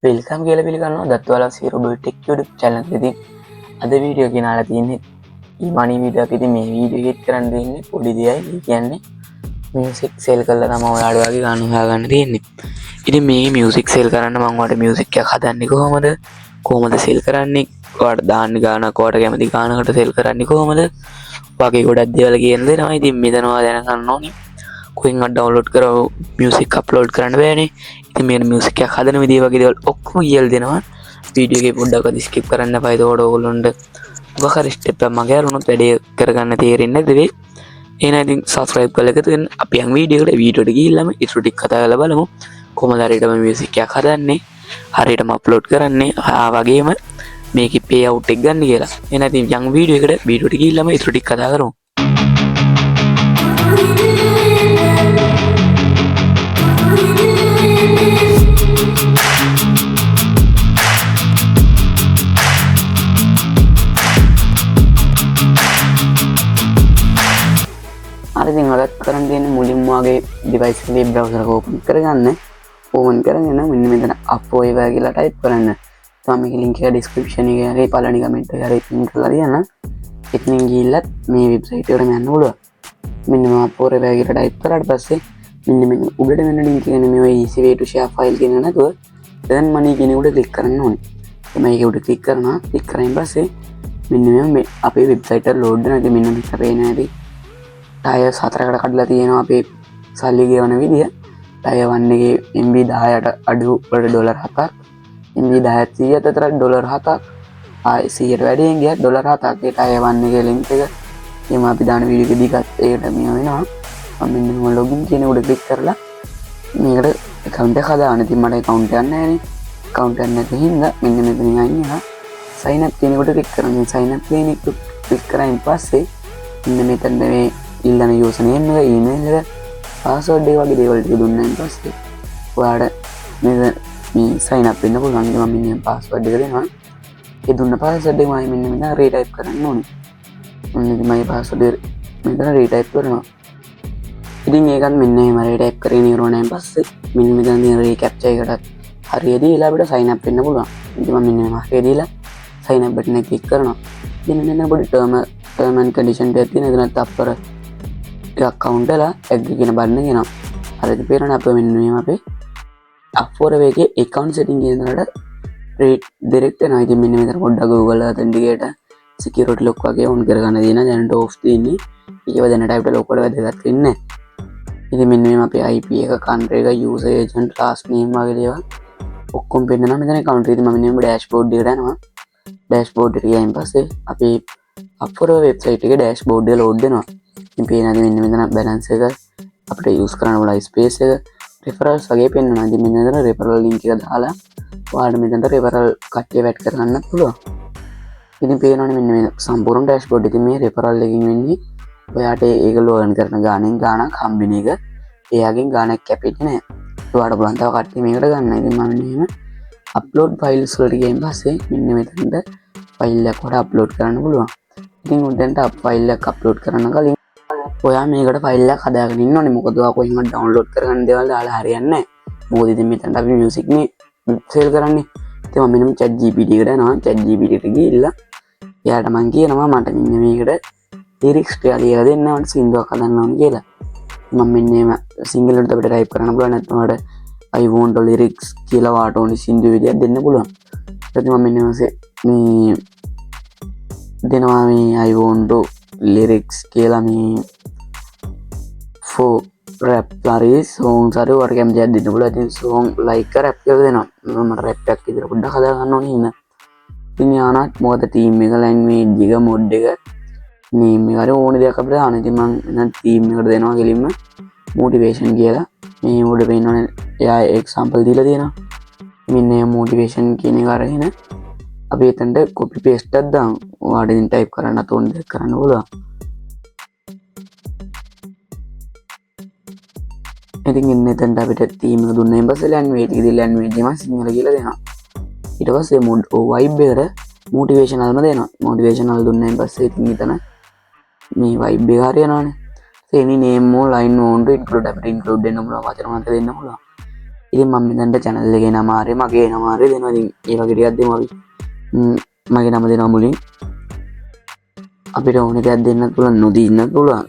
Welcome කියලා පිළිගන්නවා දත්වාලා robotic YouTube channel එකකින් අද වීඩියෝ ගෙනාලා තියෙන්නේ ඊමණි වීඩියෝ එකක්. ඉතින් මේ වීඩියෝ එකත් කරන්න දෙන්නේ පොඩි දෙයයි. ඒ කියන්නේ මියුසික් සෙල් කරලා තමයි ඔයාලට වගේ ගන්න හොයාගන්න තියෙන්නේ. ඉතින් මේ මියුසික් සෙල් කරන්න මම ඔයාලට මියුසික් එකක් හදන්නේ කොහොමද සෙල් කරන්නේ, ඔයාලට දාන්න ගානක් ඔයාලට කැමති ගානකට සෙල් කරන්නේ කොහොමද වගේ ගොඩක් දේවල් කියන දෙනවා. ඉතින් මෙතන ඔයාලා දැනගන්න ඕනේ කොහෙන්වත් ඩවුන්ලෝඩ් කරව මියුසික් අප්ලෝඩ් කරන්න බෑනේ. ඉතින් මේ මියුසික් එකක් හදන විදිය වගේ දේවල් ඔක්කොම කියලා දෙනවා. වීඩියෝ එකේ පොඩ්ඩක් ස්කිප් කරන්න එපා. ඒතකොට ඔයගොල්ලන්ට මොකක් හරි ස්ටෙප් එකක් මගේ අරුණොත් වැඩේ කරගන්න තේරෙන්නේ නැද්ද වෙයි. එහෙනම් ඉතින් සබ්ස්ක්‍රයිබ් කරලා එකතු වෙන්න. අපි යන් වීඩියෝට ගිහිල්ලාම ඉතුරු ටික කතා කරලා බලමු. කොහොමද හරියටම මියුසික් එකක් හදන්නේ, හරියටම අප්ලෝඩ් කරන්නේ, වගේම මේකේ පේ අවුට් එක ගන්න කියලා. එහෙනම් ඉතින් යන් වීඩියෝට ගිහිල්ලාම ඉතුරු ටික කතා කරමු. ඉතින් ඔයාලත් කරන් දෙන්නේ මුලින්ම වගේ device එකේ browser එක open කරගන්න. open කරගෙන මෙන්න මෙතන upvoiva කියලා type කරන්න. මම මේකේ link එක description එකේ හරි පළවෙනි comment එකේ හරි pin කරලා තියන්න. එතනින් ගිහිල්ලා මේ website එකට යන්න පුළුවන්. මෙන්න මම upvoiva කියලා type කරාට පස්සේ මෙන්න මේ උඩට වෙන link එක නේ මේ easy way to share file කියන නේද? දැන් money කියන උඩ click කරන්න ඕනේ. මේක උඩ click කරනවා. click කරායින් පස්සේ මෙන්න මේ අපේ website එක load වෙනවා. ඉතින් මෙන්න මේක පේන හැටි ටයර් 4කට කඩලා තියෙනවා අපේ සල්ලි ගෙවන විදිය. ටයර් 1 එකේ MB 10ට අඩු වලට ඩොලර් 7ක්, MB 10ත් 100ත් අතර ඩොලර් 7ක්, ආයි 100ට වැඩියෙන් ගියත් ඩොලර් 7ක්. ඒ ටයර් 1 එකේ ලින්ක් එක එහම අපි දාන වීඩියෝ එකේදී ගත් ඒකට මෙයා වෙනවා. මම මෙන්න මේ ලොගින් කියන උඩ ක්ලික් කරලා මේකට account එක හදාගන්න. ඉතින් මට account එකක් නැහැ නේ. account එකක් නැති හින්දා මෙන්න මෙතනින් අයින් වෙනවා. sign up කියන උඩ ක්ලික් කරනවා. sign up කියන එක ක්ලික් කරායින් පස්සේ මෙන්න මෙතන මේ ඉල්ලන යූසර්නේම් එක, ඊමේල් එක, පාස්වර්ඩ් එක වගේ දේවල් ටික දුන්නායින් පස්සේ ඔයාලට මේ sign up වෙන්න පුළුවන්. ඉතින් මම මෙන්න පාස්වර්ඩ් එක දෙනවා. ඒ දුන්න පාස්වර්ඩ් එක මම මෙන්න මෙතන රීටයිප් කරන්න ඕනේ. මෙන්න මගේ පාස්වර්ඩ් එක මෙතන රීටයිප් කරනවා. ඉතින් ඒකත් මෙන්න එහෙම රීටයිප් කරගෙන ඉවරනායින් පස්සේ මෙන්න මෙතන තියෙන රීකැප්චර් එකටත් හරිය දීලා අපිට sign up වෙන්න පුළුවන්. ඉතින් මම මෙන්න මේ හරිය දීලා sign up බටන් එක ක්ලික් කරනවා. ඉතින් මෙන්න පොඩි term and condition එකක් තියෙන. එතනත් අපර account එක ඇග් කියන බටන් එක එනවා. හරියට පේනවනේ අපේ මෙන්න මේ අපේ upwork එකේ account setting කියන දරට direct වෙනවා. ඉතින් මෙන්න මෙතන පොඩ්ඩක් Google Authenticator security lock වගේ on කරගන්න තියෙනවා. දැනට off තියෙන්නේ. ඒකව දැනට අපිට ලොකඩ වැදගත් වෙන්නේ නැහැ. ඉතින් මෙන්න මේ අපේ IP එක, country එක, user agent, last name වගේ දේවල් ඔක්කොම පෙන්නනවා මෙතන country. ඉතින් මම මෙන්න dashboard එකට යනවා. dashboard එකට ගියායින් පස්සේ අපේ upwork website එකේ dashboard එක load වෙනවා. ඉතින් පේනවාද මෙන්න මෙතන balance එක, අපිට use කරන්න පුළුවන් space එක, referrals වගේ පෙන්නනවා. ඉතින් මෙන්න මෙතන referral link එක දාලා ඔයාලට මෙතනට referral කට්ටිය add කරගන්නත් පුළුවන්. ඉතින් පේනවනේ මෙන්න මේ සම්පූර්ණ dashboard එකේ මේ referral එකකින් වෙන්නේ ඔයාට ඒගොල්ලෝ earn කරන ගානෙන් ගාණක් හම්බෙන එක. එයාගෙන් ගාණක් කැපෙන්නේ නැහැ. ඔයාලට පුළුවන් තව කට්ටිය මේකට ගන්න. ඉතින් මම මෙහෙම upload files වලට ගියන් පස්සේ මෙන්න මෙතනට file එකක් වඩ upload කරන්න පුළුවන්. ඉතින් උඩට file එකක් upload කරන්න කලින් ඔයා මේකට ෆයිල් එකක් හදාගෙන ඉන්න ඕනේ. මොකද ඔයා කොහෙන්වත් ඩවුන්ලෝඩ් කරගන්න දේවල් දාලා හරියන්නේ නැහැ. මොකද ඉතින් මෙතනට අපි මියුසික් මේ සේල් කරන්නේ. ඉතින් මම මෙන්න ChatGPT එකට යනවා. ChatGPT එකට ගිහිල්ලා එයාට මම කියනවා මට මෙන්න මේකට ලිරික්ස් ටික ලියලා දෙන්න, මට සින්දුවක් හදන්න ඕනේ කියලා. මම මෙන්න මේ සිංහලට අපිට ටයිප් කරන්න පුළුවන්. නැත්නම් මට I want lyrics කියලා වාට ඕනේ සින්දු විදියක් දෙන්න පුළුවන්. ඉතින් මම මෙන්න මේ දෙනවා මේ I want lyrics කියලා මේ for rap හරි songs හරි වර කැමති දෙයක් දෙන්න පුළුවන්. ඉතින් song like rap කියලා දෙනවා. මම rap එකක් විතර පොඩ්ඩක් හදා ගන්න ඕනේ ඉන්න. ඉතින් යානත් මොකද team එක language එක mod එක name එක හරි ඕනේ දෙයක් අපිට දාන්න. ඉතින් මම team එකට දෙනවා කෙලින්ම motivation කියලා. මේ උඩ පේනවනේ එයා example දීලා තියෙනවා. මෙන්න motivation කියන එක අරගෙන අපි එතනට copy paste එකක් දාමු. ඔයාලට ඉතින් type කරන්න තෝරන දෙයක් කරන්න පුළුවන්. ඉතින් ඉන්න එතනට අපිට theme එක දුන්නායින් පස්සේ language එකේ language එක සිංහල කියලා දෙනවා. ඊට පස්සේ vibe එකට motivational දෙනවා. motivational දුන්නායින් පස්සේ ඉතින් එතන මේ vibe එක හරියනවානේ. any name or line want to include අපිට include දෙන්න පුළුවන්, වචන මාත්‍ර දෙන්න පුළුවන්. ඉතින් මම මෙතනට channel එකේ නම ආරේ මගේ නම ආරේ දෙනවා. ඉතින් ඒ වගේ ටිකක් දෙමු අපි. මගේ නම දෙනවා මුලින්. අපිට ඕන එකක් දෙන්න පුළුවන් නොදීන්න පුළුවන්.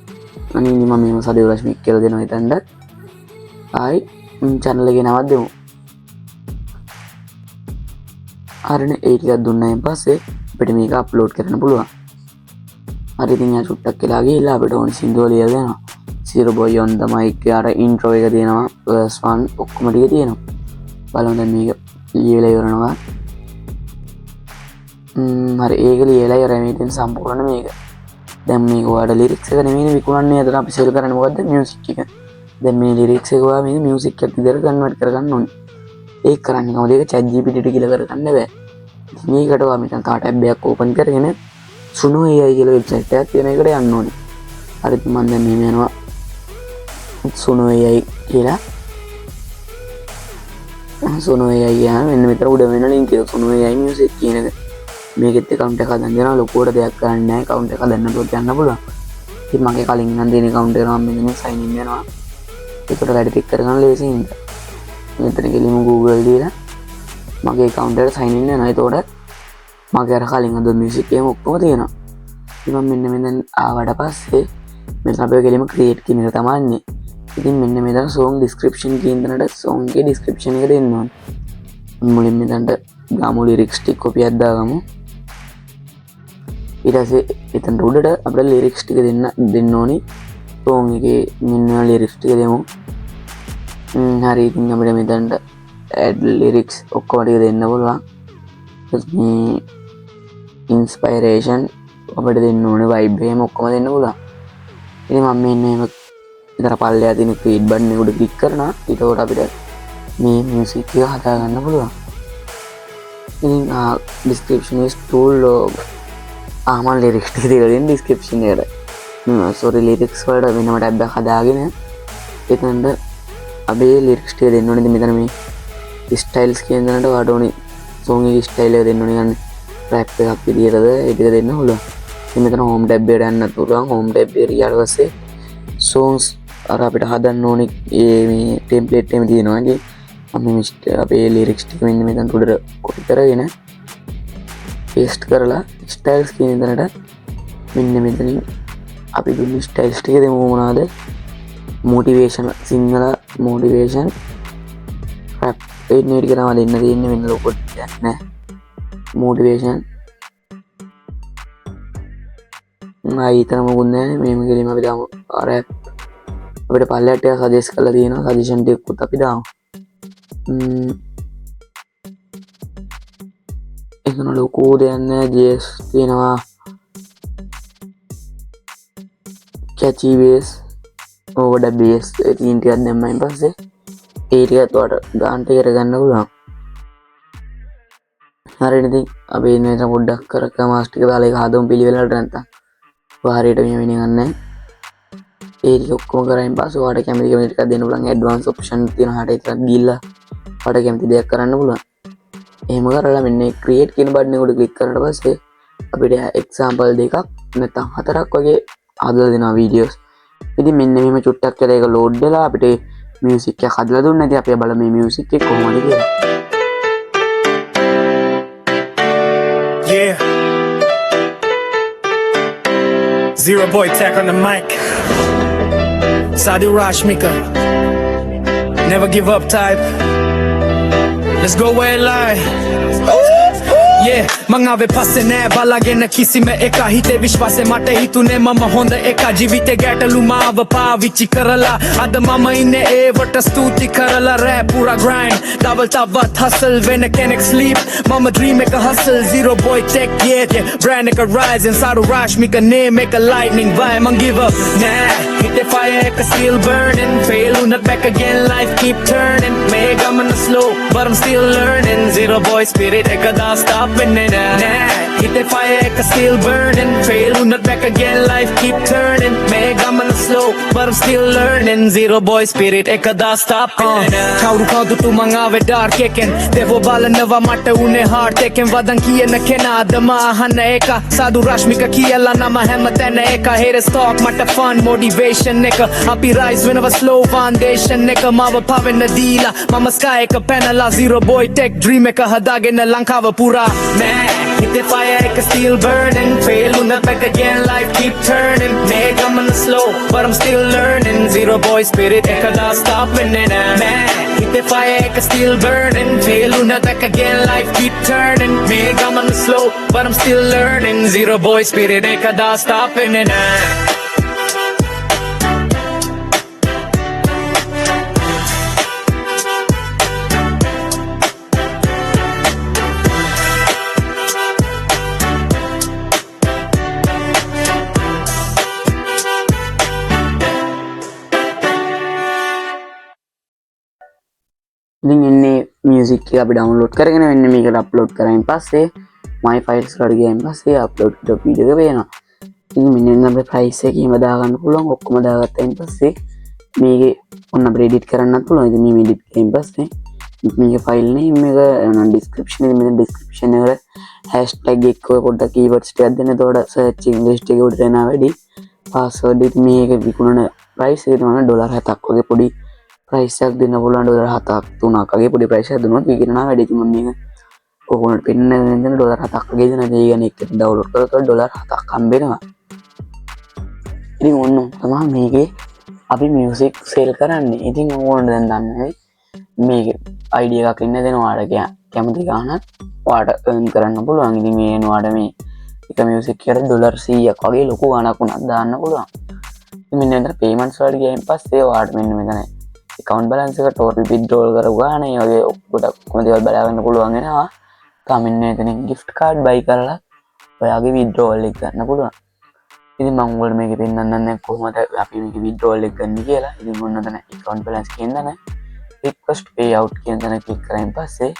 අනේ මම මේව සදේව රශ්මික් කියලා දෙනවා හිතන්න. ආයි channel එකේ නමක් දෙමු. හරිනේ ඒ ටිකක් දුන්නායින් පස්සේ අපිට මේක අප්ලෝඩ් කරන්න පුළුවන්. හරි ඉතින් යා චුට්ටක් කියලා ගිහිල්ලා අපිට ඕන සින්දුව ලියලා දෙනවා. Zero Boy on the mic අර intro එක දෙනවා. verse 1 ඔක්කොම ටික තියෙනවා. බලමු දැන් මේක ලියලා ඉවරනවා. හරි ඒක ලියලා ඉවරයි මේ තියෙන සම්පූර්ණ මේක. දැන් මේක ඔයාලට ලිරික්ස් එක නෙමෙයි විකුණන්නේ. අතන අපි සෙල් කරන්නේ මොකද්ද? මියුසික් එක. දැන් මේ ලිරික්ස් එක ඔයා මේක මියුසික් එකක් විදිහට කන්වර්ට් කරගන්න ඕනේ. ඒක කරන්නේ කොහොමද? ඒක chat GPT ට කියලා කරගන්න බෑ. ඉතින් මේකට ඔයා මෙතන තා ටැබ් එකක් ඕපන් කරගෙන Suno AI කියලා වෙබ්සයිට් එකක් තියෙන එකට යන්න ඕනේ. හරිද? මම දැන් මෙහෙම යනවා. Suno AI කියලා. Suno AI යන මෙන්න මෙතන උඩ වෙන link එක Suno AI music කියන එක. මේකෙත් account එකක් හදන්න දෙනවා. ලොකුවට දෙයක් කරන්නේ නැහැ. account එක හදන්න පුළුවන් යන්න පුළුවන්. ඉතින් මගේ කලින් නම් දෙන account එක නම් මෙන්න sign in වෙනවා. ඒකට වැඩි ටික කරගන්න ලේසියින්ද. මෙතන ගිහලා Google දීලා මගේ account එකට sign in වෙනවා. ඒතකොට මගේ අර කලින් අද මියුසික් එකම ඔක්කොම තියෙනවා. ඉතින් මම මෙන්න මෙතන ආවට පස්සේ මෙතන අපි ගෙලිම create කියන එක තමයි ඉන්නේ. ඉතින් මෙන්න මෙතන song description කියන තැනට song එකේ description එක දෙන්න ඕනේ. මුලින් මෙතනට ගාමු lyrics ටික කොපියක් දාගමු. ඊට පස්සේ එතන උඩට අපිට lyrics ටික දෙන්න ඕනේ. song එකේ මෙන්න lyrics ටික දෙමු. හරි ඉතින් අපිට මෙතනට add lyrics ඔක්කොම ටික දෙන්න පුළුවන්. මේ inspiration අපිට දෙන්න ඕනේ vibe එහෙම ඔක්කොම දෙන්න පුළුවන්. ඉතින් මම මෙන්න මේක විතර පල්ලෙහා තියෙන create button එක උඩ click කරනවා. ඊට අපිට මේ music එක හදා ගන්න පුළුවන්. ඉතින් description is tool මම lyrics ටික දීලා දෙන්න description එකට. sorry lyrics වලට වෙනම tab එකක් හදාගෙන එතනට අපි lyrics ටික දෙන්න ඕනේ. ඉතින් මෙතන මේ styles කියන තැනට වාට ඕනේ song එකේ style එක දෙන්න ඕනේ. يعني rap එකක් විදියටද ඒ ටික දෙන්න පුළුවන්. ඉතින් මෙතන home tab එකට යන්න පුළුවන්. home tab එකට ගියාට පස්සේ songs අර අපිට හදන්න ඕනේ මේ template එකම තියෙනවා. ඉතින් අපි අපේ lyrics ටික මෙන්න මෙතන උඩට copy කරගෙන paste කරලා styles කියන තැනට මෙන්න මෙතනින් අපි දුන්න styles ටික දෙමු. මොනවාද? motivation සිංහල motivation rap ඒ නේ ටික තමයි දෙන්න තියෙන්නේ. මෙන්න ලොකෝ දෙයක් නෑ. motivation ඊතර මොකුත් නෑ. මේම ගෙලිම අපි දාමු rap. අපිට පල්ලෙහාට ටික suggest කරලා තියෙනවා. suggestion ටිකකුත් අපි දාමු. එතන ලොකෝ දෙයක් නෑ. JS තියෙනවා. catchy bass ඕවඩ bass ඒ තියෙන ටිකක් දැම්මයින් පස්සේ ඒ ටිකත් ඔයාලට ගානට කරගන්න පුළුවන්. හරියට ඉතින් අපි ඉන්නේ මෙතන පොඩ්ඩක් කරලා මාස් ටික දාලා ඒක හදමු පිළිවෙලට නැත්තම් හරියට මේ වෙන්නේ නැහැ. ඒ ටික ඔක්කොම කරායින් පස්සේ ඔයාලට කැමති ටිකක් දෙන්න පුළුවන්. ඇඩ්වාන්ස් ඔප්ෂන් තියෙනවා. හරියට ඒකට ගිහිල්ලා ඔයාලට කැමති දෙයක් කරන්න පුළුවන්. එහෙම කරලා මෙන්න create කියන බටන් එක උඩ ක්ලික් කරලා පස්සේ අපිට example දෙකක් නැත්නම් හතරක් වගේ හදලා දෙනවා videos. ඉතින් මෙන්න මෙහෙම චුට්ටක් කියලා ඒක load වෙලා අපිට music එක හදලා දුන්නා. ඉතින් අපි බලමු මේ music එක කොහොමද කියලා. Yeah. Zero Boy Tech on the mic. Sadi Rashmika. Never give up type. Let's go where it lie. Yeah, මං පස්සේ නෑ බලාගෙන කිසිම එක හිතේ විශ්වාසෙ මට හිතුනේ මම හොඳ එක ජීවිතේ ගැටලු මාව පාවිච්චි කරලා අද මම ඉන්නේ ඒවට ස්තුති කරලා rap pura grind double තවත් hustle when I can't sleep මම dream එක hustle Zero Boy Tech yeah brand එක rising Sadu Rashmika name එක lightning vibe මං give up nah hit the fire එක still burning fail not back again life keep turning may I'm slow but I'm still learning Zero Boy spirit එක da stop when nah hit the fire එක still burning fail not back again life keep turning මේ ගමන slow but I'm still learning zero boy spirit එක දා stop කවුරු කවුරුට මං ආවේ dark එකෙන් දෙවෝ බලනවා මට උනේ heart එකෙන් වදන් කියන කෙනාද මා අහන්න එක සාදු රශ්මික කියලා නම හැම තැන එක haters talk මට fun motivation එක අපි rise වෙනවා slow foundation එක මාව පවෙන්න දීලා මම sky එක පැනලා zero boy tech dream එක හදාගෙන ලංකාව පුරා man hit the fire එක still burning fail not back again life keep turning මේ ගමන slow but I'm still learning zero boy spirit එක දා stop winning man hit the fire එක still burning fail not back again life keep turning මේ ගමන slow but I'm still learning zero boy spirit එක දා stop winning ඉතින් එන්නේ music එක අපි ඩවුන්ලෝඩ් කරගෙන මෙන්න මේකට අප්ලෝඩ් කරායින් පස්සේ my files වලට ගියායින් පස්සේ අප්ලෝඩ් කරපු වීඩියෝ එක පේනවා. ඉතින් මෙන්න අපේ price එක එහෙම දාගන්න පුළුවන්. ඔක්කොම දාගත්තායින් පස්සේ මේකේ ඔන්න අපිට edit කරන්නත් පුළුවන්. ඉතින් මේ edit කරායින් පස්සේ මේකේ file name එක description එකේ මෙතන description එකට hashtag එක පොඩ්ඩක් keywords ටිකක් දෙන්න. එතකොට search English එකේ උඩට එනවා වැඩි. password එක මේක විකුණන price එක තමයි $7ක් වගේ පොඩි price එකක් දෙන්න පුළුවන්. $7ක් 3ක් වගේ පොඩි price එකක් දුන්නොත් විකිරනවා වැඩි. ඉතින් මම මේක ඔයගොල්ලන්ට පෙන්නන දෙන්න $7ක් වගේ දෙනවා. ඒ කියන්නේ එකට ඩවුන්ලෝඩ් කරලා $7ක් හම්බෙනවා. ඉතින් ඔන්න තමයි මේකේ අපි මියුසික් සේල් කරන්නේ. ඉතින් ඕගොල්ලෝ දැන් දන්නේ මේකේ ID එකක් ඉන්න දෙන ඔයාලට කැමති ගානක් ඔයාලට earn කරන්න පුළුවන්. ඉතින් මේ එනවාට මේ එක මියුසික් එකට $100ක් වගේ ලොකු ගානක් උනත් දාන්න පුළුවන්. ඉතින් මෙන්න මෙතන payments වලට ගියයින් පස්සේ ඔයාලට මෙන්න මෙතන account balance එක total withdrawal කරපු ගාන ඒ වගේ ඔක්කොම දේවල් බලා ගන්න පුළුවන් වෙනවා. මෙන්න එතනින් gift card buy කරලා ඔයාගේ withdrawal එක ගන්න පුළුවන්. ඉතින් මම ඔයාලට මේක පෙන්නන්නම් කොහොමද අපි මේක withdrawal එක ගන්න කියලා. ඉතින් ඔන්න ඔතන account balance කියන තැන request payout කියන තැන click කරායින් පස්සේ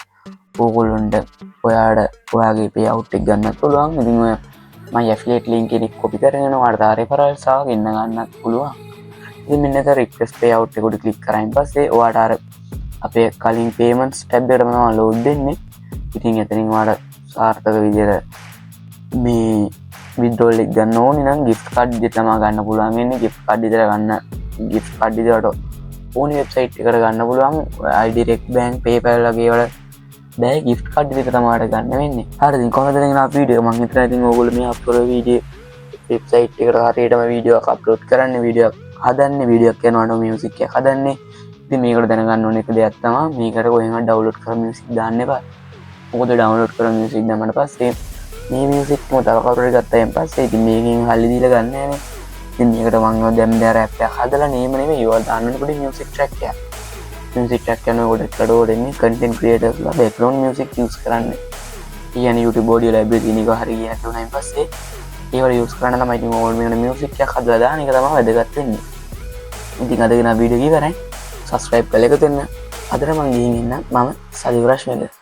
ඕගොල්ලන්ට ඔයාගේ payout එක ගන්නත් පුළුවන්. ඉතින් ඔය මම affiliate link එක copy කරගෙන ඔයාලට referrals ආව ගෙන්න ගන්නත් පුළුවන්. ඉතින් මෙන්න එතන request payout එක උඩ click කරායින් පස්සේ ඔයාලට අපේ කලින් payments tab එකට මම load දෙන්නේ. ඉතින් එතනින් ඔයාලට සාර්ථක විදිහට මේ withdrawal එක ගන්න ඕනේ නම් gift card විදිහට තමයි ගන්න පුළුවන් වෙන්නේ. gift card විදිහට ගන්න gift card විදිහට ඕනි website එකට ගන්න පුළුවන්. iDirect Bank PayPal වගේ වල බෑ gift card විදිහට තමයි ගන්න වෙන්නේ. හරිද? ඉතින් කොහොමද දැන් ආපු වීඩියෝ මම හිතනවා ඉතින් ඕගොල්ලෝ මේ අප්ලෝඩ් වීඩියෝ website එකට හරියටම වීඩියෝ එකක් අප්ලෝඩ් කරන්නේ වීඩියෝ හදන්නේ වීඩියෝ එකක් යනවාට මියුසික් එකක් හදන්නේ. ඉතින් මේකට දැනගන්න ඕන එක දෙයක් තමයි මේකට කොහෙන්වත් ඩවුන්ලෝඩ් කරලා මියුසික් දාන්න එපා. මොකද ඩවුන්ලෝඩ් කරලා මියුසික් දැම්මම පස්සේ මේ මියුසික් මොකද තව කවුරුහරි ගත්තායින් පස්සේ ඉතින් මේකෙන් හල්ලි දීලා ගන්න නෑනේ. ඉතින් මේකට මම දැන් දැන් රැප් එකක් හදලා නේම නෙමෙයි ඒවල් දාන්න පොඩි මියුසික් ට්‍රැක් එකක්. මියුසික් ට්‍රැක් කරනකොට කඩෝඩ එන්නේ content creatorsලා background music use කරන්නේ. කියන්නේ YouTube audio library තියෙන එක හරිය කියලා තුනයින් පස්සේ ඒවල use කරන්න තමයි ඉතින් ඕල් මේකට මියුසික් එකක් හදලා දාන එක තමයි වැදගත් වෙන්නේ. ඉතින් අද ගෙන වීඩියෝ එක ඉවරයි. subscribe කරලා එකතු වෙන්න. අදට මම ගිහින් ඉන්න මම සදිවරාජ් මේක